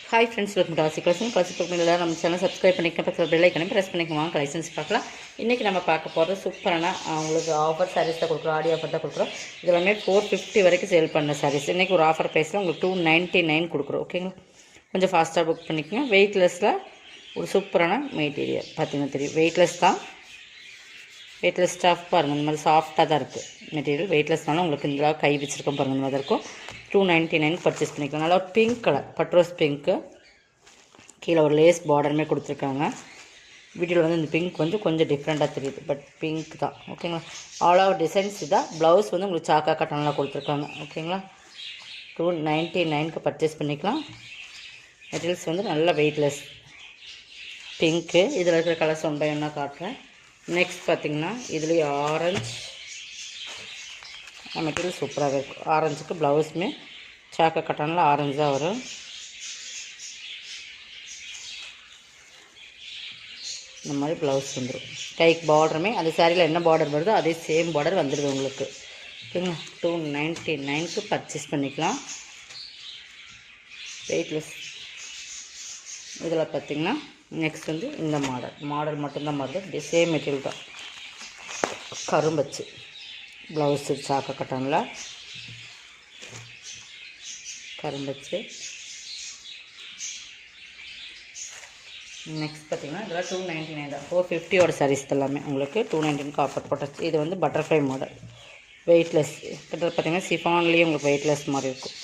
Hi friends, welcome to ஆசி collection. Collection நம்ம channel subscribe பண்ணிக்கலாம், பக்கத்தில் பெல் ஐக்கனை ப்ரெஸ் பண்ணிக்கலாம். கலெக்ஷன்ஸ் பார்க்கலாம். இன்றைக்கி நம்ம பார்க்க போகிறது சூப்பரான உங்களுக்கு ஆஃபர் சாரீஸ் தான் கொடுக்குறோம், ஆடி ஆஃபர் தான் கொடுக்குறோம். இது எல்லாமே 450 வரைக்கும் சேல் பண்ண சாரீஸ். இன்றைக்கி ஒரு ஆஃபர் ப்ரைஸில் உங்களுக்கு 299 கொடுக்குறோம். ஓகேங்களா, கொஞ்சம் ஃபாஸ்ட்டாக புக் பண்ணிக்கோங்க. வெயிட்லெஸ்ஸில் ஒரு சூப்பரான மெட்டீரியல் பார்த்தீங்கன்னா தெரியும். வெயிட்லெஸ் தான், வெயிட்லெஸ் ஸ்டாஃப் பாருங்கள். இந்த மாதிரி சாஃப்டாக தான் இருக்குது மெட்டீரியல். வெயிட்லெஸ்னாலும் உங்களுக்கு இந்த கை வச்சுருக்கோம் பாருங்கள். இந்த மாதிரி இருக்கும். 299 பர்ச்சேஸ் பண்ணிக்கலாம். நல்லா பிங்க் கலர், பட்ரோஸ் பிங்க்கு, கீழே ஒரு லேஸ் பார்டருமே கொடுத்துருக்காங்க. வீடியோவில் வந்து இந்த பிங்க் வந்து கொஞ்சம் டிஃப்ரெண்ட்டாக தெரியுது, பட் பிங்க் தான். ஓகேங்களா, ஆல் ஓவர் டிசைன்ஸ் இதான். ப்ளவுஸ் வந்து உங்களுக்கு சாக்கா கட்டனெலாம் கொடுத்துருக்காங்க. ஓகேங்களா, 299 பர்ச்சேஸ் பண்ணிக்கலாம். மெட்டீரியல்ஸ் வந்து நல்ல வெயிட்லெஸ் பிங்க்கு. இதில் இருக்கிற கலர்ஸ் ஒன் பை ஒன்றா காட்டுறேன். நெக்ஸ்ட் பார்த்திங்கன்னா இதுலேயே ஆரஞ்சு மெட்டீரியல் சூப்பராகவே இருக்கும். ஆரஞ்சுக்கு ப்ளவுஸுமே சாக்கா கட்டனில் ஆரஞ்சு தான் வரும். இந்த மாதிரி ப்ளவுஸ் வந்துடும். கைக்கு பார்டருமே அந்த சாரியில் என்ன பார்டர் வருதோ அதே சேம் பார்டர் வந்துடுது உங்களுக்கு. ஓகேங்களா, 299 பர்ச்சேஸ் பண்ணிக்கலாம். வெயிட்லெஸ். இதில் பார்த்திங்கன்னா நெக்ஸ்ட் வந்து இந்த மாடல் மட்டும்தான் மாறுது. சேம் மெட்டீரியல் தான். கரும்பச்சு ப்ளவுஸு சாக்கா கட்டனில் கரும்பச்சு. நெக்ஸ்ட் பார்த்திங்கன்னா இதெல்லாம் 299 தான். 450 சாரீஸ் எல்லாமே உங்களுக்கு 299 ஆஃபர் போட்டாச்சு. இது வந்து பட்டர்ஃப்ளை மாடல், வெயிட்லெஸ். கிட்ட பார்த்திங்கன்னா சிஃபான்லேயே உங்களுக்கு வெயிட்லெஸ் மாதிரி இருக்கும்.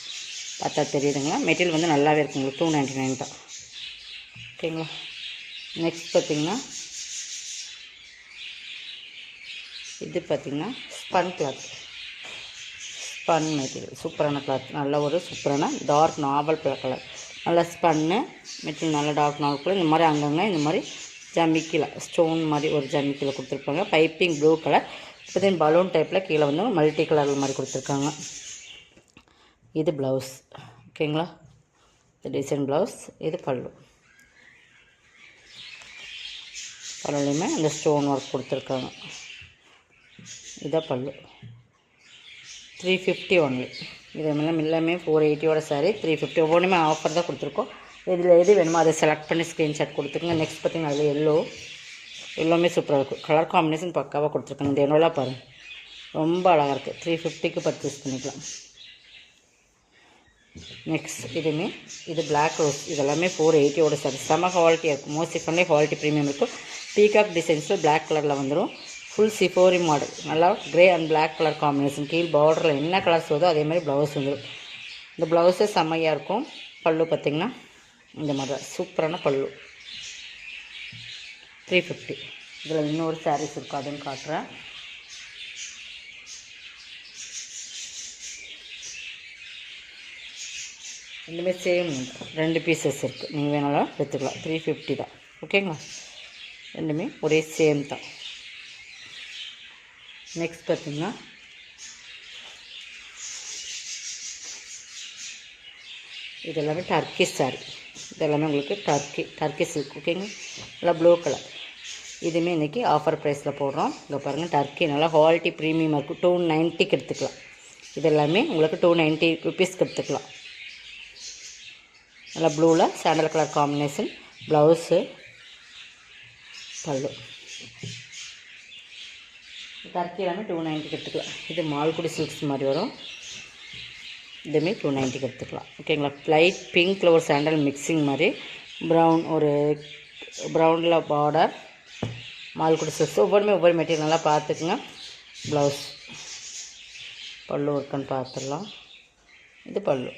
பார்த்தா தெரியுதுங்களா. மெட்டீரியல் வந்து நல்லாவே இருக்கும் உங்களுக்கு. 299 தான். ஓகேங்களா, நெக்ஸ்ட் பார்த்திங்கன்னா இது பார்த்திங்கன்னா ஸ்பன் கிளாத், ஸ்பன் மெட்டீரியல். சூப்பரான கிளாத், நல்ல ஒரு சூப்பரான டார்க் நாவல் கலர். நல்லா ஸ்பன்னு மெட்டீரியல், நல்லா டார்க் நாவல். இந்த மாதிரி அங்கங்கே இந்த மாதிரி ஜமிக்கில் ஸ்டோன் மாதிரி ஒரு ஜமிக்கில் கொடுத்துருப்பாங்க. Piping blue colour. இப்போ பலூன் டைப்பில் கீழே வந்து மல்டி கலர் மாதிரி கொடுத்துருக்காங்க. இது ப்ளவுஸ். ஓகேங்களா, இது டிசைன் ப்ளவுஸ். இது பல்லு. பல்லுலையுமே அந்த ஸ்டோன் ஒர்க் கொடுத்துருக்காங்க. இதான் பல்லு. 350 ஒன்லி. இது எல்லாமே 480 சாரி. 350 ஒவ்வொன்றுமே ஆஃபர் தான் கொடுத்துருக்கோம். இதில் எது வேணுமோ அதை செலக்ட் பண்ணி ஸ்க்ரீன்ஷாட் கொடுத்துருங்க. நெக்ஸ்ட் பார்த்திங்கன்னா அதில் எல்லோமே சூப்பராக இருக்கும். கலர் காம்பினேஷன் பக்காவாக கொடுத்துருக்காங்க. இந்த எண்ணெலாம் பாருங்கள், ரொம்ப அழகாக இருக்குது. 350 பர்ச்சேஸ் பண்ணிக்கலாம். நெக்ஸ்ட் இது பிளாக் ரோஸ். இதெல்லாமே 480 சாரி. செம குவாலிட்டியாக இருக்கும். மோஸ்ட்லி பண்ணி குவாலிட்டி ப்ரீமியம் இருக்கும். பீகாக் டிசைன்ஸில் பிளாக் கலரில் வந்துடும். ஃபுல் சிஃபோரி மாடல். நல்லா grey and black colour combination. கீழ் பார்டரில் என்ன கலர்ஸ் வருதோ அதே மாதிரி ப்ளவுஸ் வந்துடும். இந்த ப்ளவுஸே செம்மையாக இருக்கும். பல்லு பார்த்திங்கன்னா இந்த மாதிரி தான் சூப்பரான பல்லு. 350. இதில் இன்னொரு சாரீஸ் இருக்கும், அதுன்னு காட்டுறேன். ரெண்டுமே சேம், 2 பீசஸ் இருக்குது. நீங்கள் வேணாலும் எடுத்துக்கலாம். 350 தான். ஓகேங்களா, ரெண்டுமே ஒரே சேம் தான். நெக்ஸ்ட் பார்த்திங்கன்னா இதெல்லாமே டர்க்கி சாரி. இதெல்லாமே உங்களுக்கு டர்க்கி சில்க். ஓகேங்க, நல்லா ப்ளூ கலர். இதுவுமே இன்றைக்கி ஆஃபர் ப்ரைஸில் போடுறோம். இங்கே பாருங்கள், டர்க்கி நல்லா குவாலிட்டி ப்ரீமியமாக இருக்கும். 290 எடுத்துக்கலாம். இது எல்லாமே உங்களுக்கு 290 எடுத்துக்கலாம். நல்லா ப்ளூவில் சாண்டல் கலர் காம்பினேஷன். ப்ளவுஸு, பல்லு. டர்க்கி எல்லாமே 290 எடுத்துக்கலாம். இது மால்குடி சில்க்ஸ் மாதிரி வரும். இதுவுமே 290 எடுத்துக்கலாம். ஓகேங்களா, லைட் பிங்க்கில் ஒரு சாண்டல் மிக்சிங் மாதிரி, ப்ரௌன் ஒரு ப்ரௌனில் பார்டர், மால்குடி சில்க்ஸ். ஒவ்வொரு மெட்டீரியல் நல்லா பார்த்துக்குங்க. ப்ளவுஸ், பல்லு ஒர்க்குன்னு பார்த்துடலாம். இது பல்லு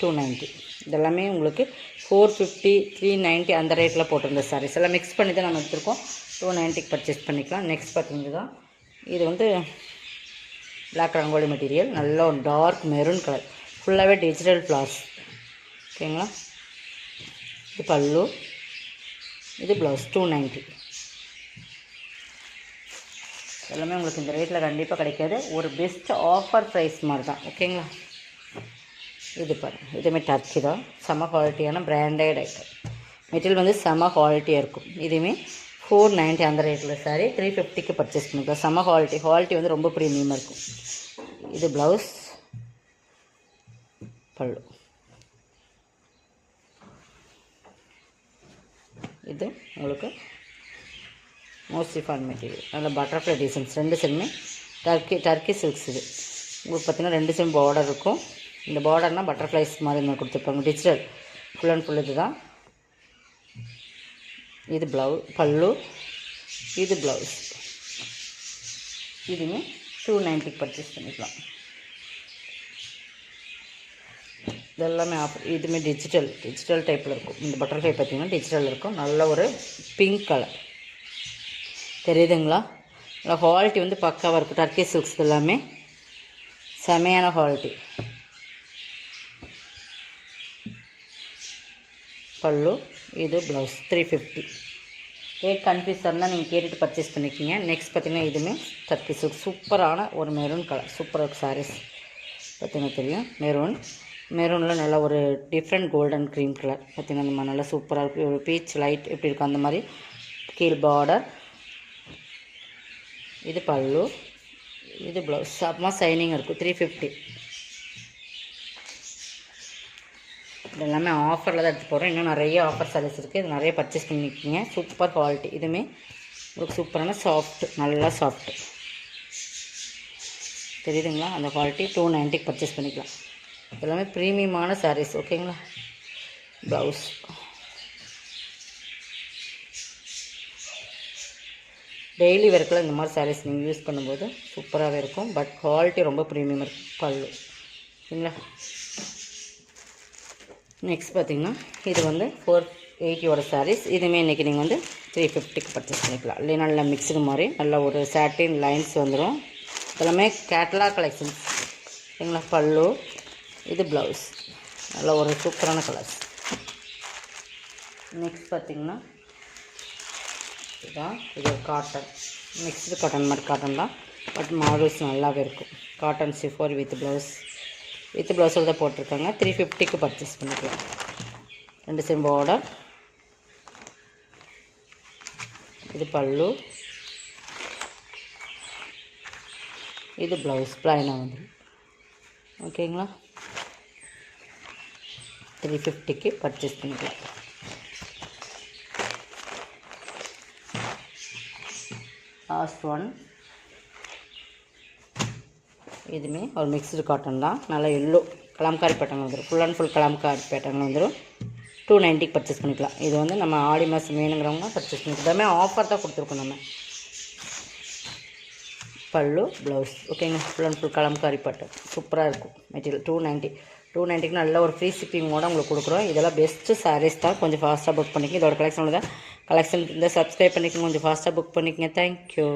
290. இதெல்லாமே உங்களுக்கு 450, 390 அந்த ரேட்டில் போட்டிருந்த சாரீஸ் எல்லாம் மிக்ஸ் பண்ணி தான் நம்ம எடுத்துருக்கோம். 290 பர்ச்சேஸ் பண்ணிக்கலாம். நெக்ஸ்ட் பார்த்தீங்கன்னா இது வந்து பிளாக் ரங்கோலி மெட்டீரியல். நல்ல ஒரு டார்க் மெரூன் கலர். ஃபுல்லாகவே டிஜிட்டல் ஃப்ளார்ஸ். ஓகேங்களா, இது பல்லு. இது ப்ளவுஸ். 290. எல்லாமே உங்களுக்கு இந்த ரேட்டில் கண்டிப்பாக கிடைக்காது. ஒரு பெஸ்ட் ஆஃபர் ப்ரைஸ் மாதிரி தான். ஓகேங்களா, இது பாருங்கள், இதுவுமே டர்க்கி தான். செம்ம குவாலிட்டியான பிராண்டட் ஐட்டம். மெட்டீரியல் வந்து செம்ம குவாலிட்டியாக இருக்கும். இதுவுமே 490 அந்த ரேட்டில் சாரி. 350 பர்ச்சேஸ் பண்ணிக்கலாம். செம்ம குவாலிட்டி வந்து ரொம்ப ப்ரீமியமாக இருக்கும். இது ப்ளவுஸ், பல்லு. இது உங்களுக்கு மோஸ்ட்லி ஃபான் மெட்டீரியல், நல்ல பட்டர்ஃப்ளை டிசைன்ஸ். 2 சைடுமே டர்க்கி சில்க்ஸ். இது உங்களுக்கு பார்த்திங்கன்னா 2 சைடும் பார்டர் இருக்கும். இந்த பார்டர்னால் பட்டர்ஃப்ளைஸ் மாதிரி நான் கொடுத்துருப்பாங்க. டிஜிட்டல் ஃபுல் அண்ட் ஃபுல் இது தான். இது பல்லு, இது ப்ளவுஸ். இதுவுமே 290 பர்ச்சேஸ் பண்ணிக்கலாம். இதெல்லாமே ஆஃபர். இதுவுமே டிஜிட்டல் டைப்பில் இருக்கும். இந்த பட்டர்ஃப்ளை பார்த்திங்கன்னா டிஜிட்டல் இருக்கும். நல்ல ஒரு பிங்க் கலர் தெரியுதுங்களா? நல்லா குவாலிட்டி வந்து பக்காவாக இருக்கும். டர்க்கி சில்க்ஸ் எல்லாமே செமையான குவாலிட்டி. பல்லு, இது ப்ளவுஸ் 350. ரேட் கன்ஃபியூஸ் இருந்தால் நீங்கள் கேட்டுட்டு பர்ச்சேஸ் பண்ணிக்கிங்க. நெக்ஸ்ட் பார்த்திங்கன்னா இதுவுமே டர்க்கி சில்க் சூப்பரான ஒரு மெரூன் கலர். சூப்பராக இருக்கும் சாரீஸ். பார்த்திங்கன்னா தெரியும் மெரூனில் நல்லா ஒரு டிஃப்ரெண்ட் கோல்டன் க்ரீம் கலர். பார்த்திங்கன்னா நம்ம நல்லா சூப்பராக இருக்கும். ஒரு பீச் லைட் எப்படி இருக்கும் அந்த மாதிரி கீழ் பார்டர். இது பல்லு, இது ப்ளவுஸ். செம்ம சைனிங் இருக்கும். 350. இது எல்லாமே ஆஃபரில் தான் எடுத்து போகிறோம். இன்னும் நிறைய ஆஃபர் சாரீஸ் இருக்குது. இது நிறைய பர்ச்சேஸ் பண்ணிக்கிங்க. Super quality. இதுவுமே உங்களுக்கு சூப்பரான சாஃப்ட், நல்லா சாஃப்ட் தெரியுதுங்களா? அந்த குவாலிட்டி 290 பர்ச்சேஸ் பண்ணிக்கலாம். எல்லாமே ப்ரீமியமான சாரீஸ். ஓகேங்களா? ப்ளவுஸ் டெய்லி வேர்க்கில் இந்த மாதிரி சாரீஸ் நீங்கள் யூஸ் பண்ணும்போது சூப்பராகவே இருக்கும். பட் குவாலிட்டி ரொம்ப ப்ரீமியம் இருக்கும். பல்லு சரிங்களா? நெக்ஸ்ட் பார்த்திங்கன்னா இது வந்து 480 சாரீஸ். இதுவுமே இன்றைக்கி நீங்கள் வந்து 350 பர்ச்சேஸ் பண்ணிக்கலாம். இல்லை நல்ல மிக்சடு மாதிரி நல்ல ஒரு சாட்டின் லைன்ஸ் வந்துடும். இதெல்லாமே கேட்லாக் கலெக்ஷன்ஸ் சரிங்களா? பல்லு, இது ப்ளவுஸ். நல்ல ஒரு சூப்பரான கலர்ஸ். நெக்ஸ்ட் பார்த்திங்கன்னா இதுதான். இது காட்டன், மிக்ஸ்டு காட்டன் மாதிரி காட்டன் தான். பட் மாடல்ஸ் நல்லாவே இருக்கும். காட்டன் சிஃபோர் வித் ப்ளவுஸோடு தான் போட்டிருக்காங்க. 350 பர்ச்சேஸ் பண்ணிக்கலாம். 2 சைடு பார்டர். இது பல்லு, இது ப்ளவுஸ். ப்ளைனாக வந்துடும். ஓகேங்களா? 350 பர்ச்சேஸ் பண்ணிக்கலாம். Last one. இதுவுமே ஒரு மிக்ஸ்டு காட்டன் தான். நல்லா எல்லோ கலாம்காரி பேட்டர்ன் வந்துடும். Full and full kalamkari pattern வந்துடும். 290 பர்ச்சேஸ் பண்ணிக்கலாம். இது வந்து நம்ம ஆடி மாதம் வேணுங்கிறவங்க பர்ச்சேஸ் பண்ணிக்கலாம். எல்லாமே ஆஃபர் தான் கொடுத்துருக்கோம் நம்ம. பல்லு, ப்ளவுஸ். ஓகேங்க. Full and full kalamkari pattern சூப்பராக இருக்கும். மெட்டீரியல் 290 நல்ல ஒரு ஃப்ரீ ஷிப்பிங்கோடு உங்களுக்கு கொடுக்குறோம். இதெல்லாம் பெஸ்ட்டு சாரீஸ் தான். கொஞ்சம் ஃபாஸ்ட்டாக புக் பண்ணிக்கங்க. இதோட கலெக்ஷன் தான். கலெக்ஷன் இந்த சப்ஸ்கிரைப் பண்ணிக்கோங்க. கொஞ்சம் ஃபாஸ்ட்டாக புக் பண்ணிக்கங்க. தேங்க்யூ.